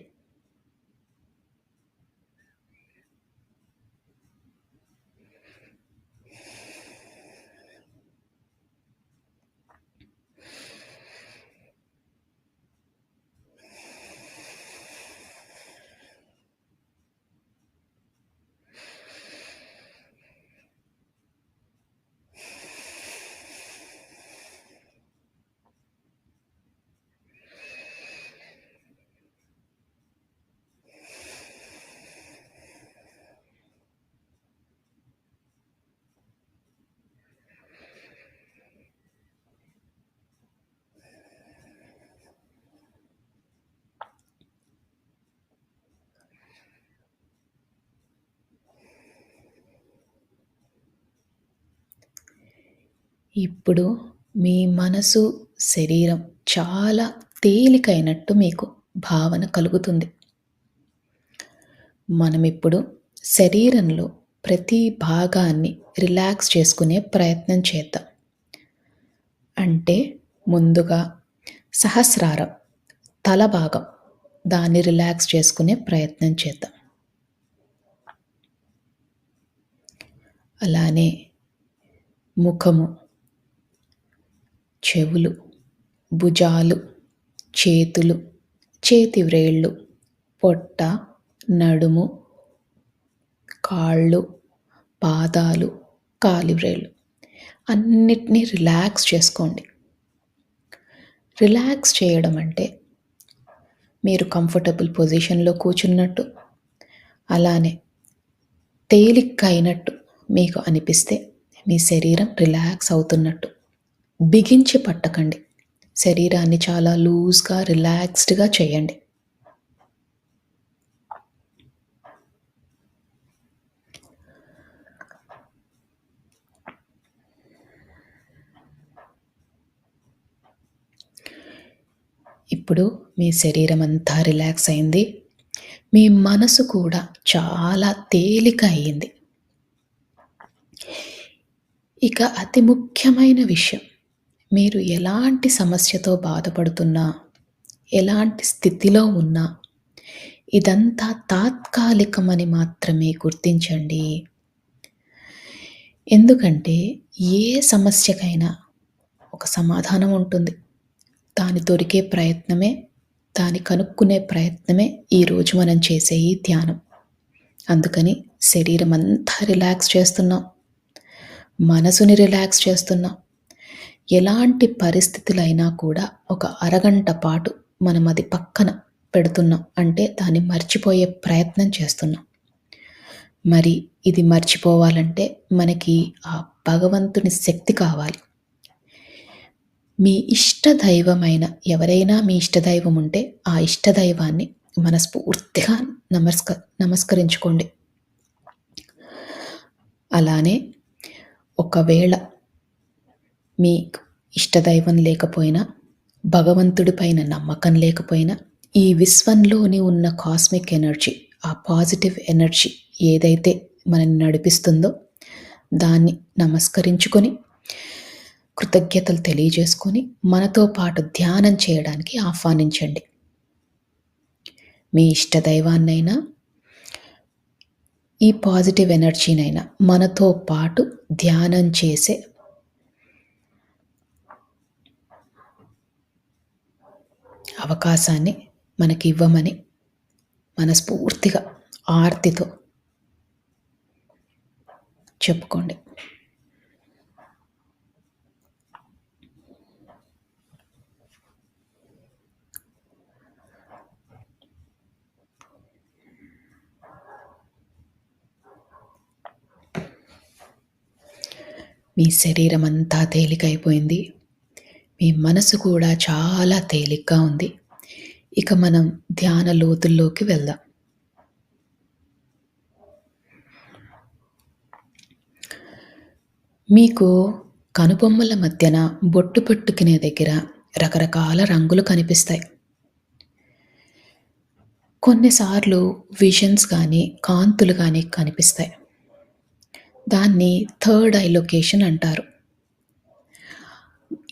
A: ఇప్పుడు మీ మనసు, శరీరం చాలా తేలికైనట్టు మీకు భావన కలుగుతుంది. మనమిప్పుడు శరీరంలో ప్రతి భాగాన్ని రిలాక్స్ చేసుకునే ప్రయత్నం చేద్దాం. అంటే ముందుగా సహస్రారం, తల భాగం దాన్ని రిలాక్స్ చేసుకునే ప్రయత్నం చేద్దాం. అలానే ముఖము, చెవులు, భుజాలు, చేతులు, చేతి వ్రేళ్ళు, పొట్ట, నడుము, కాళ్ళు, పాదాలు, కాలి వ్రేళ్ళు అన్నిటినీ రిలాక్స్ చేసుకోండి. రిలాక్స్ చేయడం అంటే మీరు కంఫర్టబుల్ పొజిషన్‌లో కూర్చున్నట్టు, అలానే తేలిగ్గా అయినట్టు మీకు అనిపిస్తే మీ శరీరం రిలాక్స్ అవుతున్నట్టు. బిగించి పట్టకండి. శరీరాన్ని చాలా లూజ్‌గా, రిలాక్స్డ్‌గా చేయండి. ఇప్పుడు మీ శరీరం అంతా రిలాక్స్ అయింది. మీ మనసు కూడా చాలా తేలిక అయింది. ఇక అతి ముఖ్యమైన విషయం, మీరు ఎలాంటి సమస్యతో బాధపడుతున్నా, ఎలాంటి స్థితిలో ఉన్నా, ఇదంతా తాత్కాలికమని మాత్రమే గుర్తించండి. ఎందుకంటే ఏ సమస్యకైనా ఒక సమాధానం ఉంటుంది. దాని దొరికే ప్రయత్నమే, దాన్ని కనుక్కునే ప్రయత్నమే ఈరోజు మనం చేసే ఈ ధ్యానం. అందుకని శరీరం అంతా రిలాక్స్ చేస్తున్నాం. మనసుని రిలాక్స్ చేస్తున్నాం. ఎలాంటి పరిస్థితులైనా కూడా ఒక అరగంట పాటు మనం అది పక్కన పెడుతున్నాం. అంటే దాన్ని మర్చిపోయే ప్రయత్నం చేస్తున్నాం. మరి ఇది మర్చిపోవాలంటే మనకి ఆ భగవంతుని శక్తి కావాలి. మీ ఇష్టదైవమైన ఎవరైనా మీ ఇష్టదైవం ఉంటే ఆ ఇష్టదైవాన్ని మనస్ఫూర్తిగా నమస్కరించుకోండి. అలానే ఒకవేళ మీకు ఇష్టదైవం లేకపోయినా, భగవంతుడి పైన నమ్మకం లేకపోయినా, ఈ విశ్వంలోని ఉన్న కాస్మిక్ ఎనర్జీ, ఆ పాజిటివ్ ఎనర్జీ ఏదైతే మనల్ని నడిపిస్తుందో దాన్ని నమస్కరించుకొని, కృతజ్ఞతలు తెలియజేసుకొని, మనతో పాటు ధ్యానం చేయడానికి ఆహ్వానించండి. మీ ఇష్టదైవాన్నైనా, ఈ పాజిటివ్ ఎనర్జీనైనా మనతో పాటు ధ్యానం చేసే అవకాశాన్ని మనకి ఇవ్వమని మనస్ఫూర్తిగా ఆర్తితో చెప్పుకోండి. మీ శరీరమంతా తేలికైపోయింది. మీ మనసు కూడా చాలా తేలిగ్గా ఉంది. ఇక మనం ధ్యాన లోతుల్లోకి వెళ్దాం. మీకు కనుబొమ్మల మధ్యన బొట్టు పెట్టుకునే దగ్గర రకరకాల రంగులు కనిపిస్తాయి. కొన్నిసార్లు విజన్స్ గానీ, కాంతులు గానీ కనిపిస్తాయి. దాన్ని థర్డ్ ఐ లొకేషన్ అంటారు.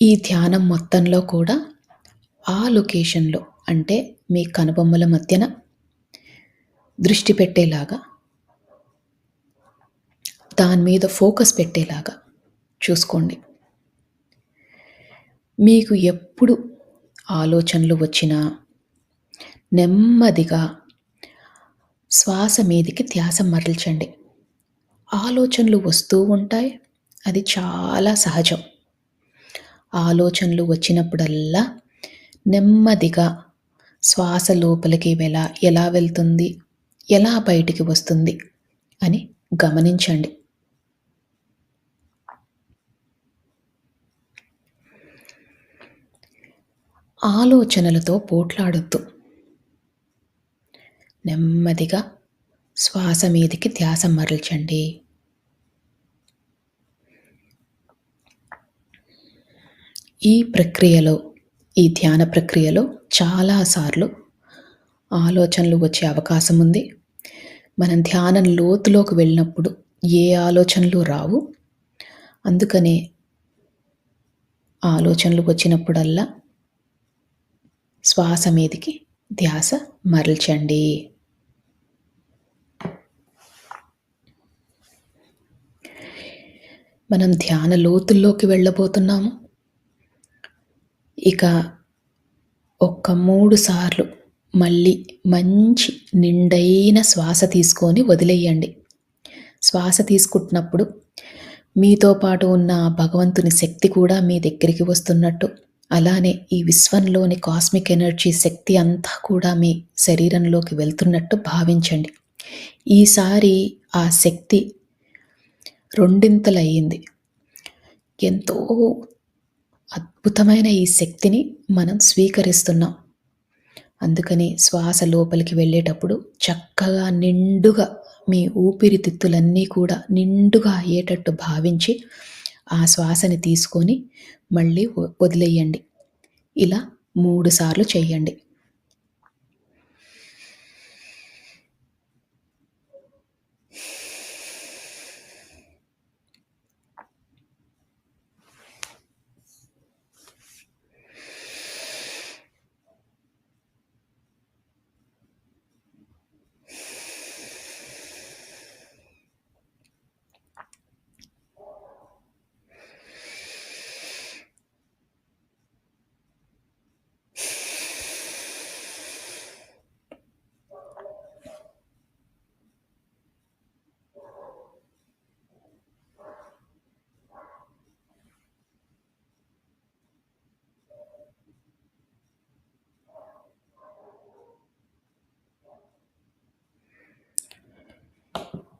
A: ఈ ధ్యానం మొత్తంలో కూడా ఆ లొకేషన్‌లో అంటే మీ కనుబొమ్మల మధ్యన దృష్టి పెట్టేలాగా, దాని మీద ఫోకస్ పెట్టేలాగా చూసుకోండి. మీకు ఎప్పుడు ఆలోచనలు వచ్చినా నెమ్మదిగా శ్వాస మీదికి ధ్యాస మరల్చండి. ఆలోచనలు వస్తూ ఉంటాయి. అది చాలా సహజం. ఆలోచనలు వచ్చినప్పుడల్లా నెమ్మదిగా శ్వాస లోపలికి ఎలా వెళ్తుంది, ఎలా బయటికి వస్తుంది అని గమనించండి. ఆలోచనలతో పోట్లాడొద్దు. నెమ్మదిగా శ్వాస మీదికి ధ్యాస మరల్చండి. ఈ ధ్యాన ప్రక్రియలో చాలాసార్లు ఆలోచనలు వచ్చే అవకాశం ఉంది. మనం ధ్యానం లోతులోకి వెళ్ళినప్పుడు ఏ ఆలోచనలు రావు. అందుకనే ఆలోచనలు వచ్చినప్పుడల్లా శ్వాస మీదికి ధ్యాస మరల్చండి. మనం ధ్యాన లోతుల్లోకి వెళ్ళబోతున్నాము. ఇక 3 సార్లు మళ్ళీ మంచి నిండైన శ్వాస తీసుకొని వదిలేయండి. శ్వాస తీసుకుంటున్నప్పుడు మీతో పాటు ఉన్న భగవంతుని శక్తి కూడా మీ దగ్గరికి వస్తున్నట్టు, అలానే ఈ విశ్వంలోని కాస్మిక్ ఎనర్జీ శక్తి అంతా కూడా మీ శరీరంలోకి వెళ్తున్నట్టు భావించండి. ఈసారి ఆ శక్తి రెండింతలయ్యింది. ఎంతో అద్భుతమైన ఈ శక్తిని మనం స్వీకరిస్తున్నాం. అందుకని శ్వాస లోపలికి వెళ్ళేటప్పుడు చక్కగా నిండుగా మీ ఊపిరితిత్తులన్నీ కూడా నిండుగా అయ్యేటట్టు భావించి ఆ శ్వాసని తీసుకొని మళ్ళీ వదిలేయండి. ఇలా 3 సార్లు చేయండి.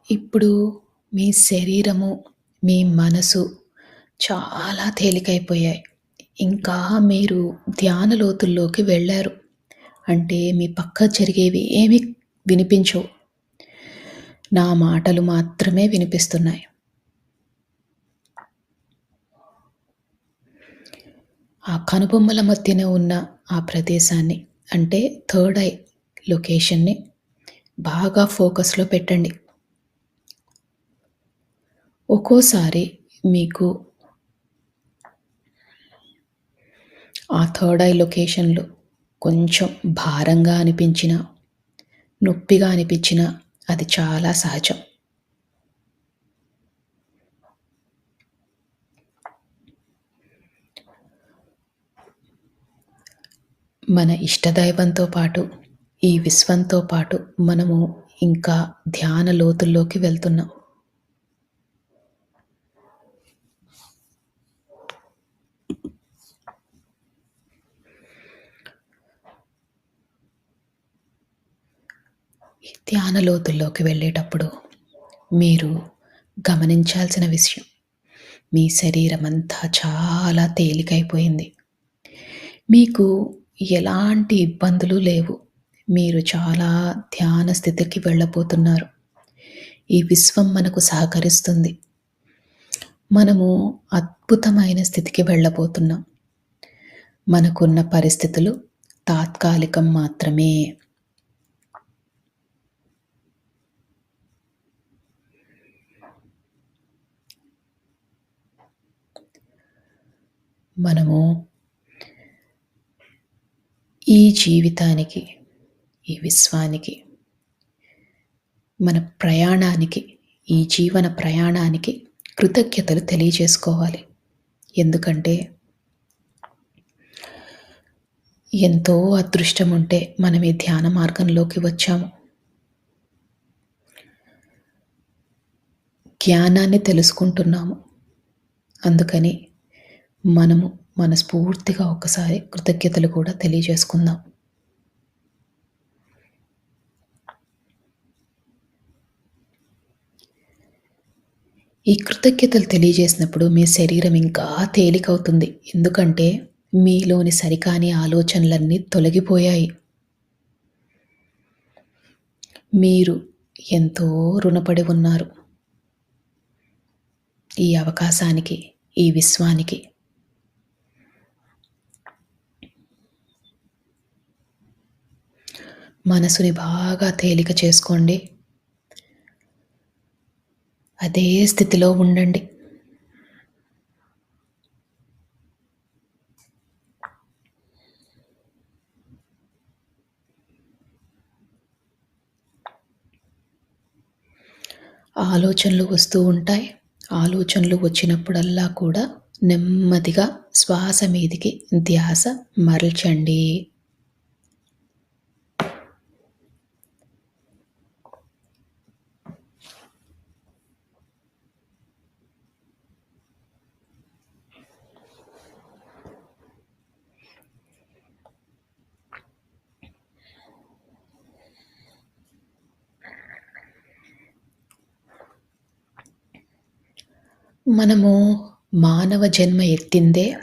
A: ఇప్పుడు మీ శరీరము, మీ మనసు చాలా తేలికైపోయాయి. ఇంకా మీరు ధ్యాన లోతుల్లోకి వెళ్ళారు. అంటే మీ పక్క జరిగేవి ఏమీ వినిపించవు. నా మాటలు మాత్రమే వినిపిస్తున్నాయి. ఆ కనుబొమ్మల మధ్యన ఉన్న ఆ ప్రదేశాన్ని అంటే థర్డ్ ఐ లొకేషన్‌ని బాగా ఫోకస్‌లో పెట్టండి. ఒక్కోసారి మీకు ఆ థర్డ్ ఐ లొకేషన్‌లో కొంచెం భారంగా అనిపించినా, నొప్పిగా అనిపించినా అది చాలా సహజం. మన ఇష్టదైవంతో పాటు, ఈ విశ్వంతో పాటు మనము ఇంకా ధ్యాన లోతుల్లోకి వెళ్తున్నాం. ఈ ధ్యాన లోతుల్లోకి వెళ్ళేటప్పుడు మీరు గమనించాల్సిన విషయం, మీ శరీరమంతా చాలా తేలికైపోయింది. మీకు ఎలాంటి ఇబ్బందులు లేవు. మీరు చాలా ధ్యాన స్థితికి వెళ్ళబోతున్నారు. ఈ విశ్వం మనకు సహకరిస్తుంది. మనము అద్భుతమైన స్థితికి వెళ్ళబోతున్నాం. మనకున్న పరిస్థితులు తాత్కాలికం మాత్రమే. మనము ఈ జీవితానికి, ఈ విశ్వానికి, మన ప్రయాణానికి, ఈ జీవన ప్రయాణానికి కృతజ్ఞతలు తెలియజేసుకోవాలి. ఎందుకంటే ఎంతో అదృష్టం ఉంటే మనం ఈ ధ్యాన మార్గంలోకి వచ్చాము. జ్ఞానాన్ని తెలుసుకుంటున్నాము. అందుకని మనము మనస్ఫూర్తిగా ఒకసారి కృతజ్ఞతలు కూడా తెలియజేసుకుందాం. ఈ కృతజ్ఞతలు తెలియజేసినప్పుడు మీ శరీరం ఇంకా తేలికవుతుంది. ఎందుకంటే మీలోని సరికాని ఆలోచనలన్నీ తొలగిపోయాయి. మీరు ఎంతో రుణపడి ఉన్నారు ఈ అవకాశానికి, ఈ విశ్వానికి. మనసుని బాగా తేలిక చేసుకోండి. అదే స్థితిలో ఉండండి. ఆలోచనలు వస్తూ ఉంటాయి. ఆలోచనలు వచ్చినప్పుడల్లా కూడా నెమ్మదిగా శ్వాస మీదికి ధ్యాస మరల్చండి. మనము మానవ జన్మ ఎత్తిందే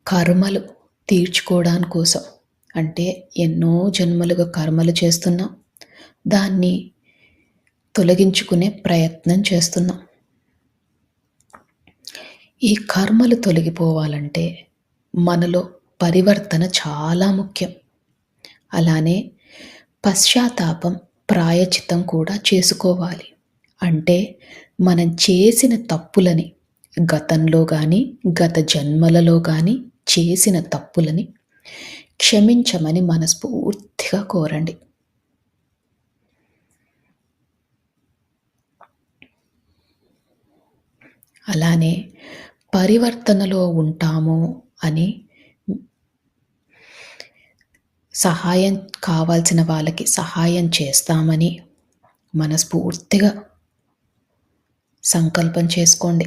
A: కర్మలు తీర్చుకోవడాని కోసం. అంటే ఎన్నో జన్మలుగా కర్మలు చేస్తున్నాం. దాన్ని తొలగించుకునే ప్రయత్నం చేస్తున్నాం. ఈ కర్మలు తొలగిపోవాలంటే మనలో పరివర్తన చాలా ముఖ్యం. అలానే పశ్చాత్తాపం, ప్రాయచిత్తం కూడా చేసుకోవాలి. అంటే మనం చేసిన తప్పులని, గతంలో గాని, గత జన్మలలో గాని చేసిన తప్పులని క్షమించమని మనస్ఫూర్తిగా కోరండి. అలానే పరివర్తనలో ఉంటాము అని సహాయం కావాల్సిన వాళ్ళకి సహాయం చేస్తామని మనస్ఫూర్తిగా సంకల్పం చేసుకోండి.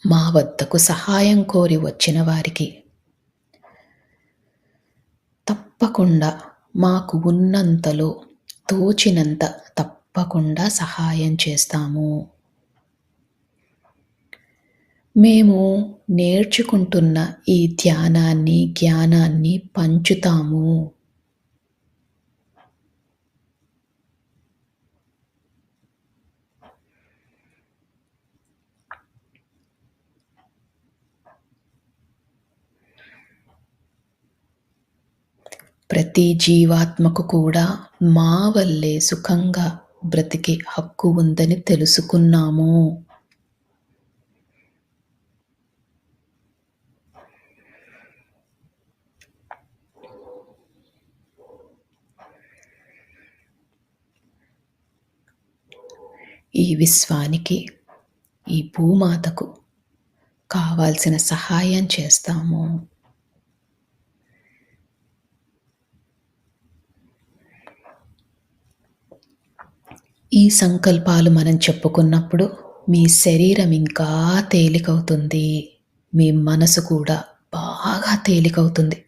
A: మా వద్దకు సహాయం కోరి వచ్చిన వారికి తప్పకుండా మాకు ఉన్నంతలో తోచినంత తప్పకుండా సహాయం చేస్తాము. మేము నేర్చుకుంటున్న ఈ ధ్యానాన్ని, జ్ఞానాన్ని పంచుతాము. ప్రతి జీవాత్మకు కూడా మా వల్లే సుఖంగా బ్రతికే హక్కు ఉందని తెలుసుకున్నాము. ఈ విశ్వానికి, ఈ భూమాతకు కావాల్సిన సహాయం చేస్తాము. ఈ సంకల్పాలు మనం చెప్పుకున్నప్పుడు మీ శరీరం ఇంకా తేలికవుతుంది. మీ మనసు కూడా బాగా తేలికవుతుంది.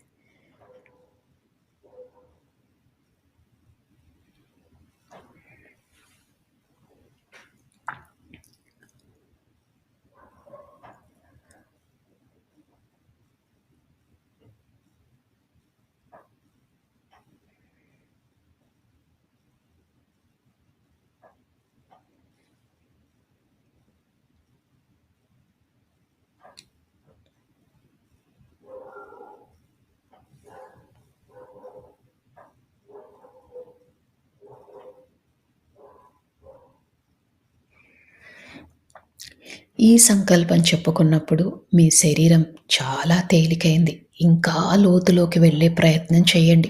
A: ఈ సంకల్పం చెప్పుకున్నప్పుడు మీ శరీరం చాలా తేలికైంది. ఇంకా లోతులోకి వెళ్ళే ప్రయత్నం చేయండి.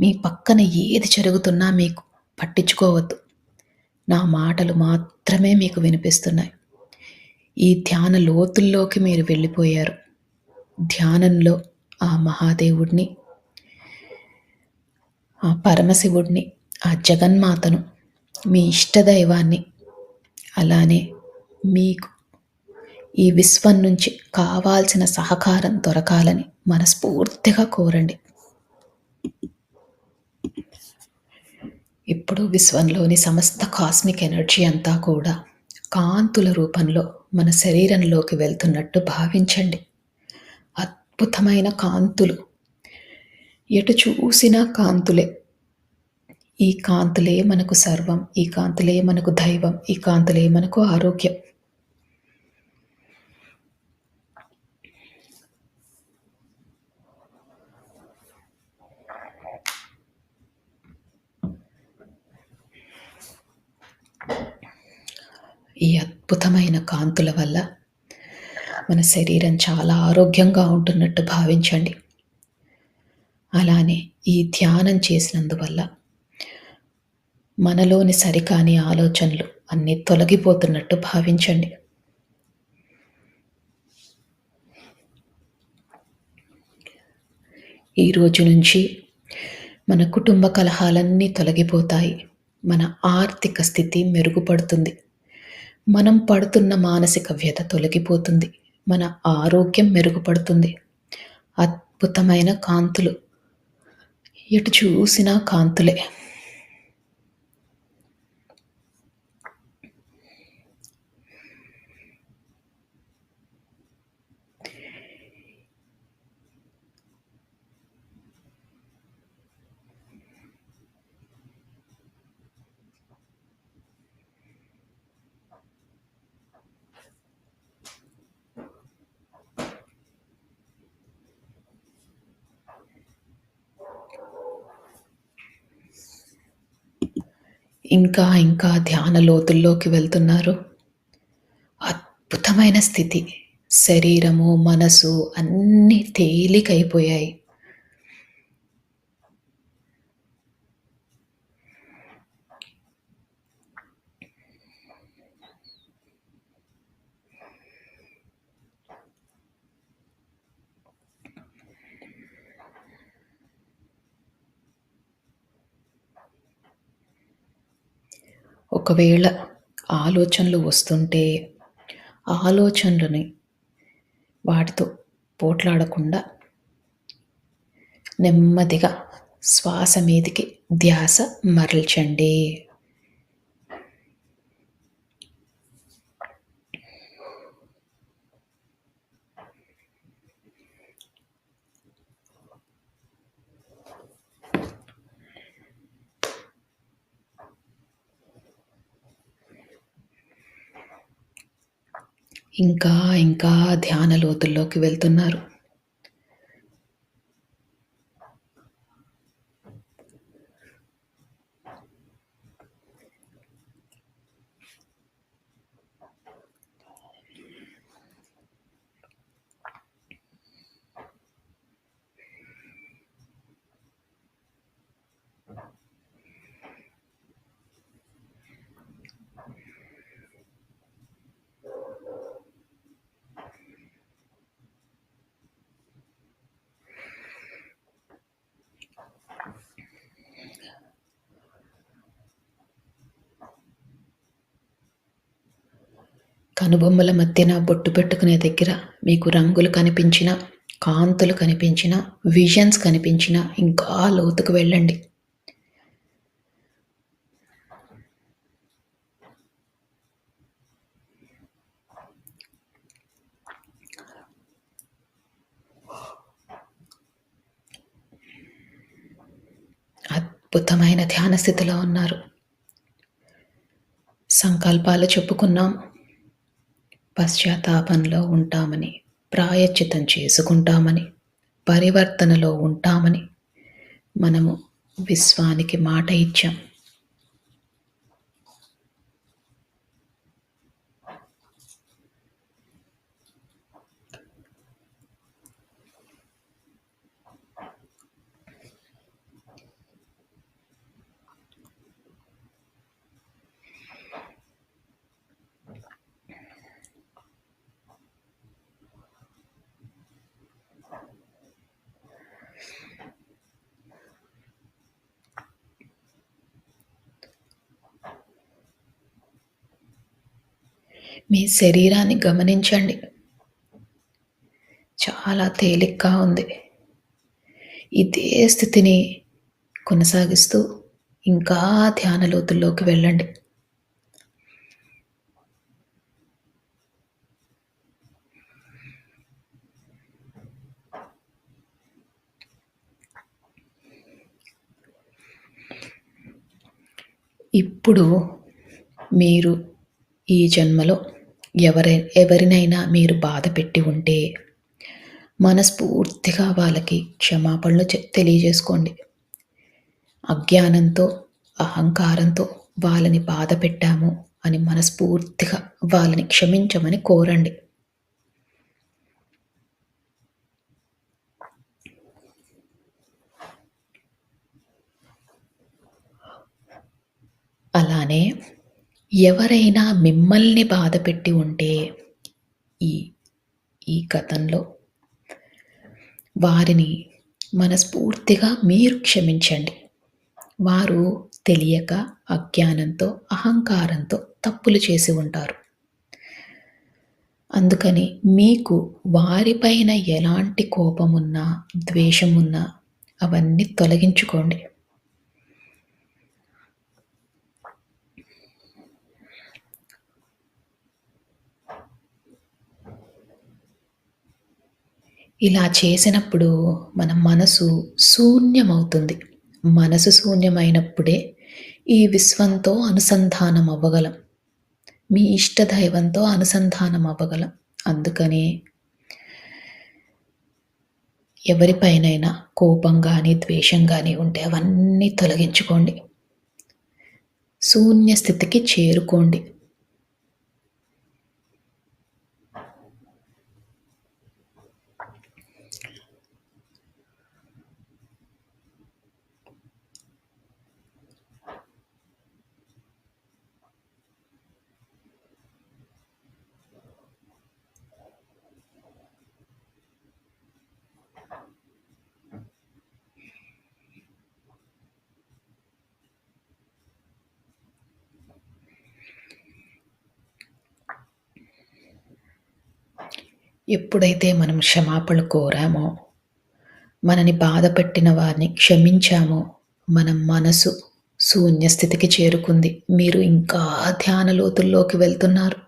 A: మీ పక్కన ఏది జరుగుతున్నా మీకు పట్టించుకోవద్దు. నా మాటలు మాత్రమే మీకు వినిపిస్తున్నాయి. ఈ ధ్యాన లోతుల్లోకి మీరు వెళ్ళిపోయారు. ధ్యానంలో ఆ మహాదేవుడిని, ఆ పరమశివుడిని, ఆ జగన్మాతను, మీ ఇష్టదైవాన్ని, అలానే మీకు ఈ విశ్వం నుంచి కావాల్సిన సహకారం దొరకాలని మనస్ఫూర్తిగా కోరండి. ఇప్పుడు విశ్వంలోని సమస్త కాస్మిక్ ఎనర్జీ అంతా కూడా కాంతుల రూపంలో మన శరీరంలోకి వెళ్తున్నట్టు భావించండి. అద్భుతమైన కాంతులు, ఎటు చూసినా కాంతులే. ఈ కాంతులే మనకు సర్వం, ఈ కాంతులే మనకు దైవం, ఈ కాంతులే మనకు ఆరోగ్యం. ఈ అద్భుతమైన కాంతుల వల్ల మన శరీరం చాలా ఆరోగ్యంగా ఉంటున్నట్టు భావించండి. అలానే ఈ ధ్యానం చేసినందువల్ల మనలోని సరికాని ఆలోచనలు అన్నీ తొలగిపోతున్నట్టు భావించండి. ఈ రోజు నుంచి మన కుటుంబ కలహాలన్నీ తొలగిపోతాయి. మన ఆర్థిక స్థితి మెరుగుపడుతుంది. మనం పడుతున్న మానసిక వ్యధ తొలగిపోతుంది. మన ఆరోగ్యం మెరుగుపడుతుంది. అద్భుతమైన కాంతులు, ఎటు చూసినా కాంతులే. ఇంకా ఇంకా ధ్యాన లోతుల్లోకి వెళ్తున్నారు. అద్భుతమైన స్థితి. శరీరము, మనసు అన్నీ తేలికైపోయాయి. ఒకవేళ ఆలోచనలు వస్తుంటే ఆలోచనలని వాటితో పోట్లాడకుండా నెమ్మదిగా శ్వాస మీదికి ధ్యాస మరల్చండి. ఇంకా ఇంకా ధ్యాన లోతుల్లోకి వెళ్తున్నారు. కనుబొమ్మల మధ్యన బొట్టు పెట్టుకునే దగ్గర మీకు రంగులు కనిపించిన, కాంతులు కనిపించిన, విజన్స్ కనిపించిన ఇంకా లోతుకు వెళ్ళండి. అద్భుతమైన ధ్యాన స్థితిలో ఉన్నారు. సంకల్పాలు చెప్పుకున్నాం. పశ్చాత్తాపంలో ఉంటామని, ప్రాయశ్చితం చేసుకుంటామని, పరివర్తనలో ఉంటామని మనము విశ్వానికి మాట ఇచ్చాం. మీ శరీరాన్ని గమనించండి. చాలా తేలికగా ఉంది. ఇదే స్థితిని కొనసాగిస్తూ ఇంకా ధ్యాన లోతుల్లోకి వెళ్ళండి. ఇప్పుడు మీరు ఈ జన్మలో ఎవరినైనా మీరు బాధ పెట్టి ఉంటే మనస్ఫూర్తిగా వాళ్ళకి క్షమాపణలు తెలియజేసుకోండి. అజ్ఞానంతో, అహంకారంతో వాళ్ళని బాధ పెట్టాము అని మనస్ఫూర్తిగా వాళ్ళని క్షమించమని కోరండి. అలానే ఎవరైనా మిమ్మల్ని బాధపెట్టి ఉంటే ఈ ఈ గతంలో వారిని మనస్ఫూర్తిగా మీరు క్షమించండి. వారు తెలియక, అజ్ఞానంతో, అహంకారంతో తప్పులు చేసి ఉంటారు. అందుకని మీకు వారిపైన ఎలాంటి కోపమున్నా, ద్వేషమున్నా అవన్నీ తొలగించుకోండి. ఇలా చేసినప్పుడు మన మనసు శూన్యమవుతుంది. మనసు శూన్యమైనప్పుడే ఈ విశ్వంతో అనుసంధానం అవ్వగలం. మీ ఇష్టదైవంతో అనుసంధానం అవ్వగలం. అందుకని ఎవరిపైనైనా కోపం గానీ, ద్వేషం గానీ ఉంటే అవన్నీ తొలగించుకోండి. శూన్య స్థితికి చేరుకోండి. ఎప్పుడైతే మనం క్షమాపణలు కోరామో, మనని బాధపెట్టిన వారిని క్షమించామో, మన మనసు శూన్య స్థితికి చేరుకుంది. మీరు ఇంకా ధ్యాన లోతుల్లోకి వెళ్తున్నారు.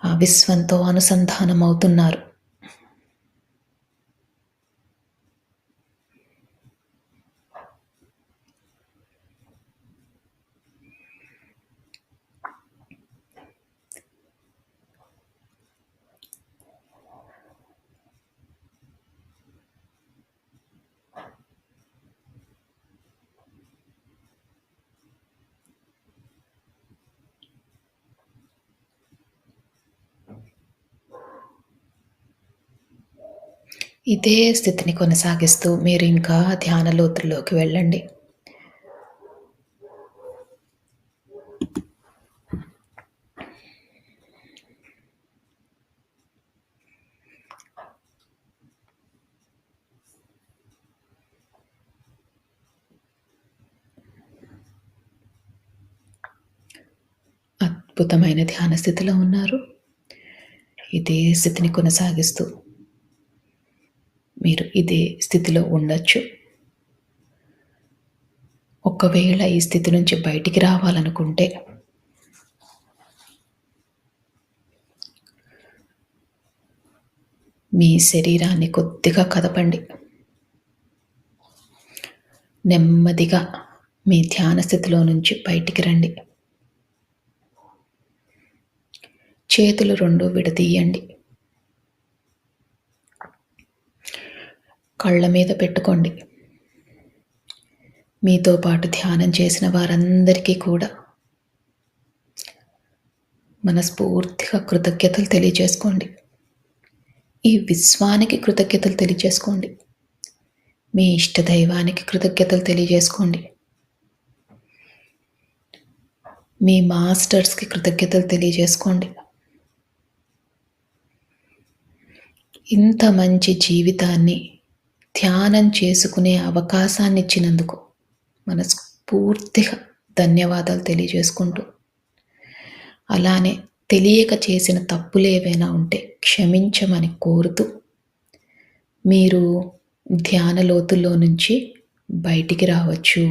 A: ఆ విశ్వంతో అనుసంధానం అవుతున్నారు. ఇదే స్థితిని కొనసాగిస్తూ మీరు ఇంకా ధ్యాన లోతుల్లోకి వెళ్ళండి. అద్భుతమైన ధ్యాన స్థితిలో ఉన్నారు. ఇదే స్థితిని కొనసాగిస్తూ మీరు ఇదే స్థితిలో ఉండొచ్చు. ఒకవేళ ఈ స్థితి నుంచి బయటికి రావాలనుకుంటే మీ శరీరాన్ని కొద్దిగా కదపండి. నెమ్మదిగా మీ ధ్యాన స్థితిలో నుంచి బయటికి రండి. చేతులు 2 విడదీయండి. కళ్ళ మీద పెట్టుకోండి. మీతో పాటు ధ్యానం చేసిన వారందరికీ కూడా మనస్ఫూర్తిగా కృతజ్ఞతలు తెలియజేసుకోండి. ఈ విశ్వానికి కృతజ్ఞతలు తెలియజేసుకోండి. మీ ఇష్టదైవానికి కృతజ్ఞతలు తెలియజేసుకోండి. మీ మాస్టర్స్‌కి కృతజ్ఞతలు తెలియజేసుకోండి. ఇంత మంచి జీవితాన్ని ధ్యానం చేసుకునే అవకాశాన్ని ఇచ్చినందుకు మనస్ఫూర్తిగా ధన్యవాదాలు తెలియజేసుకుంటూ అలానే తెలియక చేసిన తప్పులేవైనా ఉంటే క్షమించమని కోరుతూ, మీరు ధ్యాన లోతుల్లో నుంచి బయటికి రావచ్చు.